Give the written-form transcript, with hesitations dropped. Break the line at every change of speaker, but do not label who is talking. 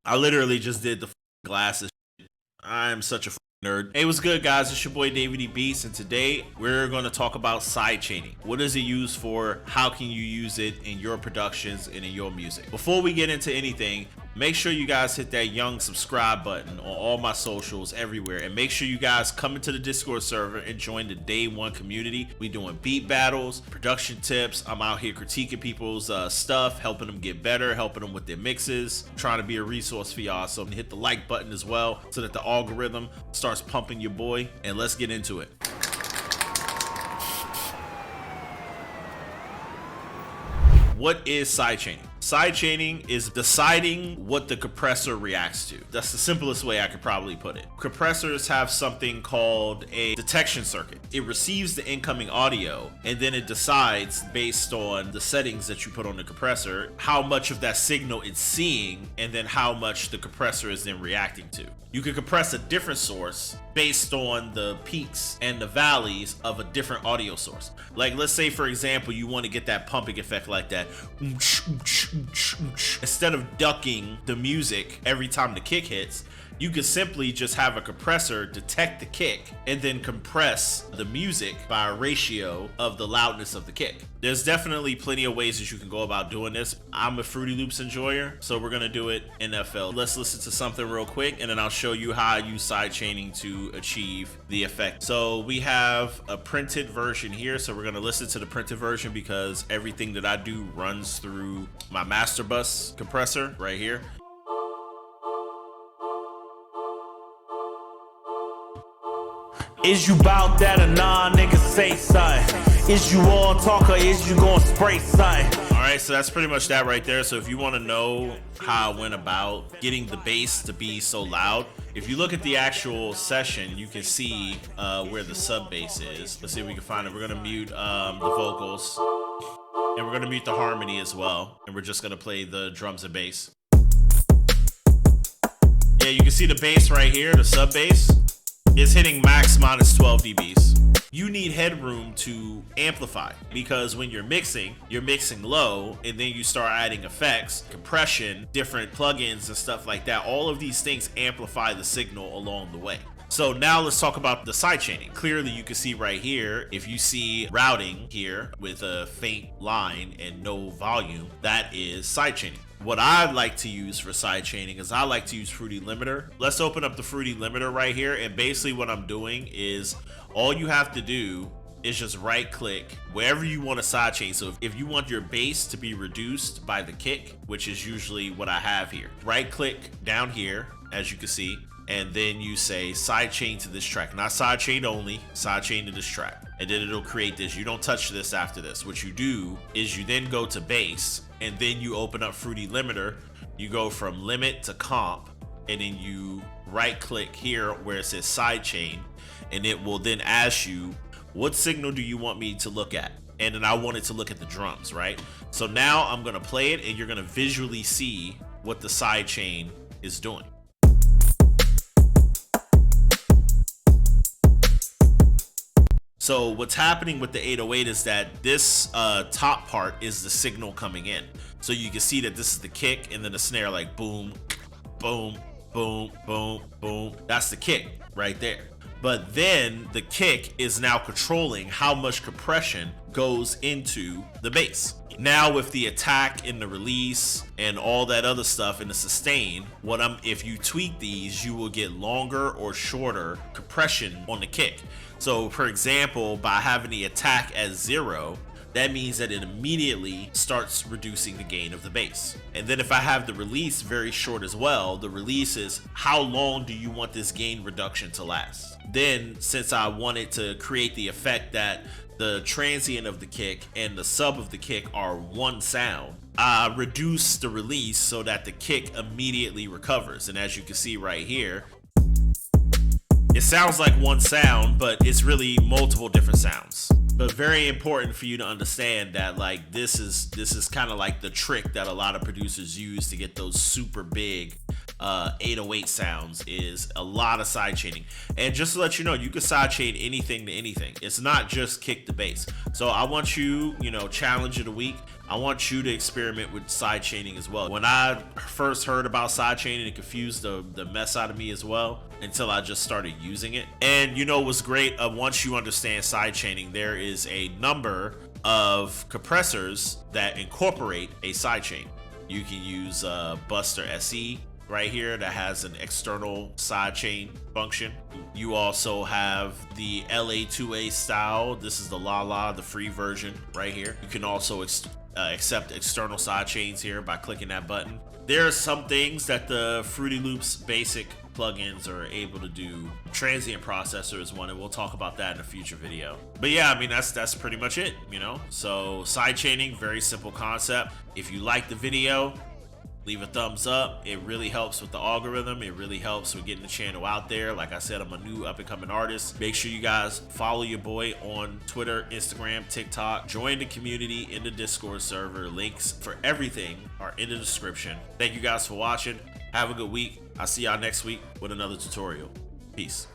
I literally just did the glasses. I'm such a nerd. Hey, what's good, guys? It's your boy David E. Beast, and today we're going to talk about sidechaining. What is it used for? How can you use it in your productions and in your music? Before we get into anything, make sure you guys hit that young subscribe button on all my socials everywhere, and make sure you guys come into the Discord server and join the Day One community. We doing beat battles, production tips. I'm out here critiquing people's stuff, helping them get better, helping them with their mixes, trying to be a resource for y'all. So hit the like button as well so that the algorithm starts pumping your boy, and let's get into it. What is sidechaining? Sidechaining is deciding what the compressor reacts to. That's the simplest way I could probably put it. Compressors have something called a detection circuit. It receives the incoming audio and then it decides, based on the settings that you put on the compressor, how much of that signal it's seeing and then how much the compressor is then reacting to. You can compress a different source based on the peaks and the valleys of a different audio source. Like, let's say, for example, you want to get that pumping effect like that. Instead of ducking the music every time the kick hits, you could simply just have a compressor detect the kick and then compress the music by a ratio of the loudness of the kick. There's definitely plenty of ways that you can go about doing this. I'm a Fruity Loops enjoyer, so we're gonna do it in FL. Let's listen to something real quick and then I'll show you how I use sidechaining to achieve the effect. So we have a printed version here, so we're gonna listen to the printed version because everything that I do runs through my master bus compressor right here.
Is you bout that or nah, niggas say something? Is you all talk or is you gonna spray something?
Alright, so that's pretty much that right there. So if you want to know how I went about getting the bass to be so loud, if you look at the actual session, you can see where the sub bass is. Let's see if we can find it. We're gonna mute the vocals and we're gonna mute the harmony as well, and we're just gonna play the drums and bass. Yeah, you can see the bass right here, the sub bass is hitting max minus 12 dBs. You need headroom to amplify because when you're mixing low and then you start adding effects, compression, different plugins and stuff like that. All of these things amplify the signal along the way. So now let's talk about the sidechaining. Clearly you can see right here, if you see routing here with a faint line and no volume, that is sidechaining. What I like to use for sidechaining is I like to use Fruity Limiter. Let's open up the Fruity Limiter right here, and basically what I'm doing is all you have to do is just right click wherever you want to sidechain. So if you want your bass to be reduced by the kick, which is usually what I have here, right click down here as you can see, and then you say sidechain to this track, not sidechain only, sidechain to this track, and then it'll create this. You don't touch this after this. What you do is you then go to bass and then you open up Fruity Limiter. You go from limit to comp, and then you right click here where it says sidechain, and it will then ask you what signal do you want me to look at, and then I want it to look at the drums, right? So now I'm gonna play it and you're gonna visually see what the sidechain is doing. So what's happening with the 808 is that this top part is the signal coming in. So you can see that this is the kick and then the snare, like boom, boom, boom, boom, boom. That's the kick right there. But then the kick is now controlling how much compression goes into the bass. Now with the attack and the release and all that other stuff in the sustain, if you tweak these, you will get longer or shorter compression on the kick. So for example, by having the attack at 0, that means that it immediately starts reducing the gain of the bass. And then if I have the release very short as well, the release is how long do you want this gain reduction to last? Then since I wanted to create the effect that the transient of the kick and the sub of the kick are one sound, I reduce the release so that the kick immediately recovers. And as you can see right here, it sounds like one sound, but it's really multiple different sounds. But very important for you to understand that like this is kind of like the trick that a lot of producers use to get those super big 808 sounds is a lot of sidechaining. And just to let you know, you can sidechain anything to anything. It's not just kick to bass. So I want you, challenge of the week. I want you to experiment with sidechaining as well. When I first heard about sidechaining, it confused the mess out of me as well until I just started using it. And what's great, once you understand sidechaining, there is a number of compressors that incorporate a sidechain. You can use Buster SE right here that has an external sidechain function. You also have the LA2A style. This is the the free version right here. You can also accept external sidechains here by clicking that button. There are some things that the Fruity Loops basic plugins are able to do. Transient processor is one, and we'll talk about that in a future video. But yeah, I mean, that's pretty much it, So sidechaining, very simple concept. If you like the video, leave a thumbs up. It really helps with the algorithm. It really helps with getting the channel out there. Like I said, I'm a new up-and-coming artist. Make sure you guys follow your boy on Twitter, Instagram, TikTok. Join the community in the Discord server. Links for everything are in the description. Thank you guys for watching. Have a good week. I'll see y'all next week with another tutorial. Peace.